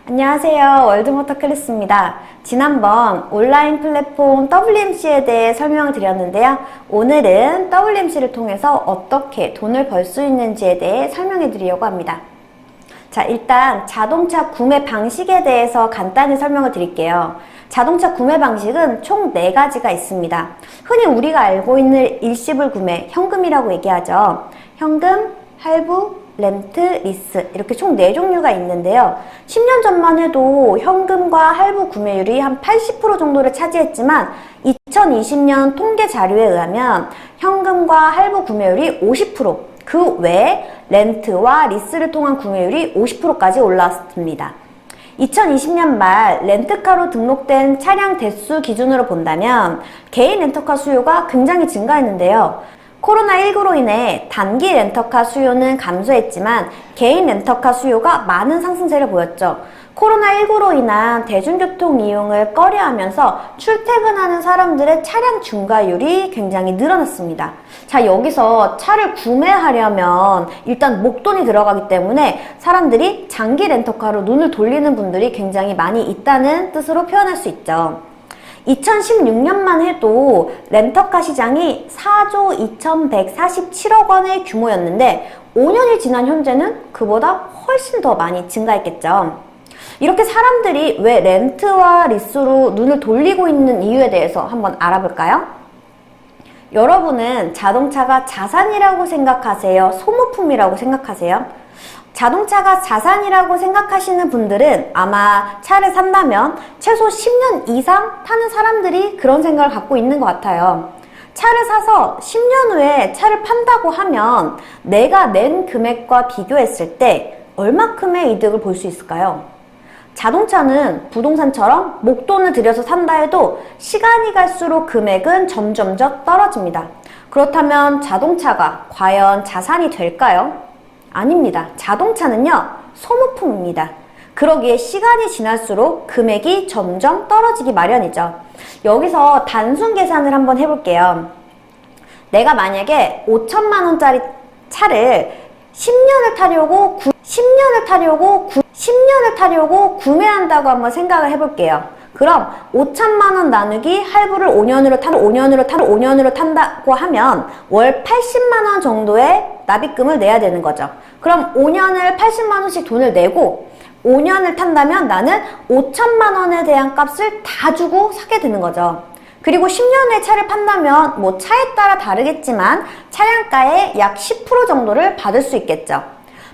안녕하세요. 월드모터클래스입니다. 지난번 온라인 플랫폼 WMC에 대해 설명을 드렸는데요. 오늘은 WMC를 통해서 어떻게 돈을 벌 수 있는지에 대해 설명해 드리려고 합니다. 자, 일단 자동차 구매 방식에 대해서 간단히 설명을 드릴게요. 자동차 구매 방식은 총 4가지가 있습니다. 흔히 우리가 알고 있는 일시불 구매, 현금이라고 얘기하죠. 현금, 할부, 렌트, 리스 이렇게 총 4종류가 있는데요. 10년 전만 해도 현금과 할부 구매율이 한 80% 정도를 차지했지만 2020년 통계 자료에 의하면 현금과 할부 구매율이 50%, 그 외에 렌트와 리스를 통한 구매율이 50%까지 올라왔습니다. 2020년 말 렌트카로 등록된 차량 대수 기준으로 본다면 개인 렌터카 수요가 굉장히 증가했는데요. 코로나19로 인해 단기 렌터카 수요는 감소했지만 개인 렌터카 수요가 많은 상승세를 보였죠. 코로나19로 인한 대중교통 이용을 꺼려하면서 출퇴근하는 사람들의 차량 중과율이 굉장히 늘어났습니다. 자, 여기서 차를 구매하려면 일단 목돈이 들어가기 때문에 사람들이 장기 렌터카로 눈을 돌리는 분들이 굉장히 많이 있다는 뜻으로 표현할 수 있죠. 2016년만 해도 렌터카 시장이 4조 2147억 원의 규모였는데 5년이 지난 현재는 그보다 훨씬 더 많이 증가했겠죠. 이렇게 사람들이 왜 렌트와 리스로 눈을 돌리고 있는 이유에 대해서 한번 알아볼까요? 여러분은 자동차가 자산이라고 생각하세요? 소모품이라고 생각하세요? 자동차가 자산이라고 생각하시는 분들은 아마 차를 산다면 최소 10년 이상 타는 사람들이 그런 생각을 갖고 있는 것 같아요. 차를 사서 10년 후에 차를 판다고 하면 내가 낸 금액과 비교했을 때 얼마큼의 이득을 볼 수 있을까요? 자동차는 부동산처럼 목돈을 들여서 산다 해도 시간이 갈수록 금액은 점점 떨어집니다. 그렇다면 자동차가 과연 자산이 될까요? 아닙니다. 자동차는요, 소모품입니다. 그러기에 시간이 지날수록 금액이 점점 떨어지기 마련이죠. 여기서 단순 계산을 한번 해볼게요. 내가 만약에 5천만 원짜리 차를 10년을 타려고 구매한다고 한번 생각을 해볼게요. 그럼 5천만 원 나누기 할부를 5년으로 탄다고 하면 월 80만 원 정도의 납입금을 내야 되는 거죠. 그럼 5년을 80만 원씩 돈을 내고 5년을 탄다면 나는 5천만 원에 대한 값을 다 주고 사게 되는 거죠. 그리고 10년 후에 차를 판다면 뭐 차에 따라 다르겠지만 차량가의 약 10% 정도를 받을 수 있겠죠.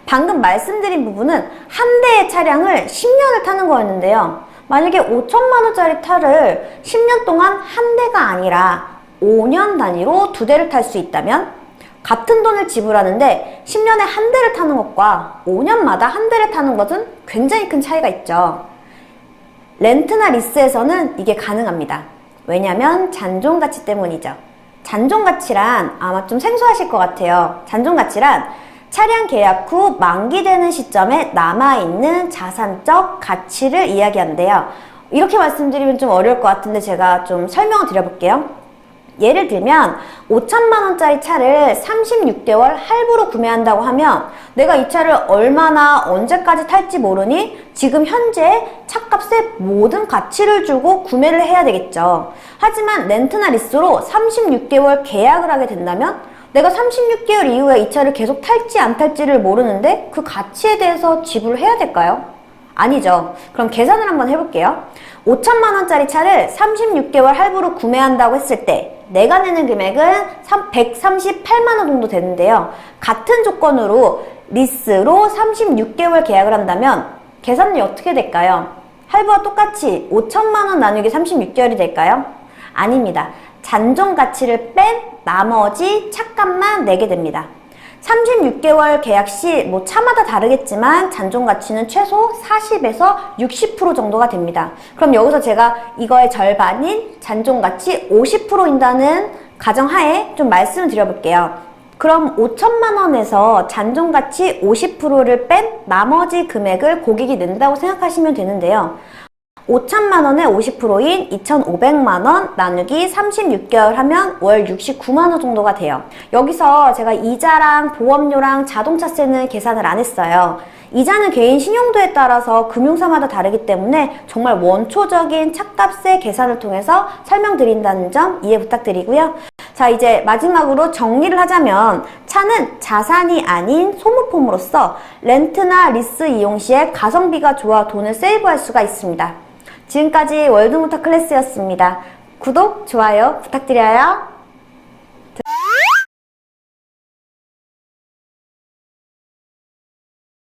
방금 말씀드린 부분은 한 대의 차량을 10년을 타는 거였는데요. 만약에 5천만 원짜리 차를 10년 동안 한 대가 아니라 5년 단위로 2대를 탈 수 있다면 같은 돈을 지불하는데 10년에 한 대를 타는 것과 5년마다 한 대를 타는 것은 굉장히 큰 차이가 있죠. 렌트나 리스에서는 이게 가능합니다. 왜냐면 잔존가치 때문이죠. 잔존가치란 아마 좀 생소하실 것 같아요. 잔존가치란 차량 계약 후 만기되는 시점에 남아있는 자산적 가치를 이야기하는데요. 이렇게 말씀드리면 좀 어려울 것 같은데 제가 좀 설명을 드려볼게요. 예를 들면 5천만 원짜리 차를 36개월 할부로 구매한다고 하면 내가 이 차를 얼마나 언제까지 탈지 모르니 지금 현재 차값의 모든 가치를 주고 구매를 해야 되겠죠. 하지만 렌트나 리스로 36개월 계약을 하게 된다면 내가 36개월 이후에 이 차를 계속 탈지 안 탈지를 모르는데 그 가치에 대해서 지불을 해야 될까요? 아니죠. 그럼 계산을 한번 해볼게요. 5천만 원짜리 차를 36개월 할부로 구매한다고 했을 때 내가 내는 금액은 138만 원 정도 되는데요. 같은 조건으로 리스로 36개월 계약을 한다면 계산이 어떻게 될까요? 할부와 똑같이 5천만 원 나누기 36개월이 될까요? 아닙니다. 잔존 가치를 뺀 나머지 차값만 내게 됩니다. 36개월 계약 시 뭐 차마다 다르겠지만 잔존 가치는 최소 40에서 60% 정도가 됩니다. 그럼 여기서 제가 이거의 절반인 잔존 가치 50%인다는 가정하에 좀 말씀을 드려볼게요. 그럼 5천만 원에서 잔존 가치 50%를 뺀 나머지 금액을 고객이 낸다고 생각하시면 되는데요. 5천만 원에 50%인 2,500만 원 나누기 36개월 하면 월 69만 원 정도가 돼요. 여기서 제가 이자랑 보험료랑 자동차세는 계산을 안 했어요. 이자는 개인 신용도에 따라서 금융사마다 다르기 때문에 정말 원초적인 차값의 계산을 통해서 설명드린다는 점 이해 부탁드리고요. 자, 이제 마지막으로 정리를 하자면 차는 자산이 아닌 소모품으로서 렌트나 리스 이용 시에 가성비가 좋아 돈을 세이브할 수가 있습니다. 지금까지 월드모터 클래스였습니다. 구독, 좋아요 부탁드려요.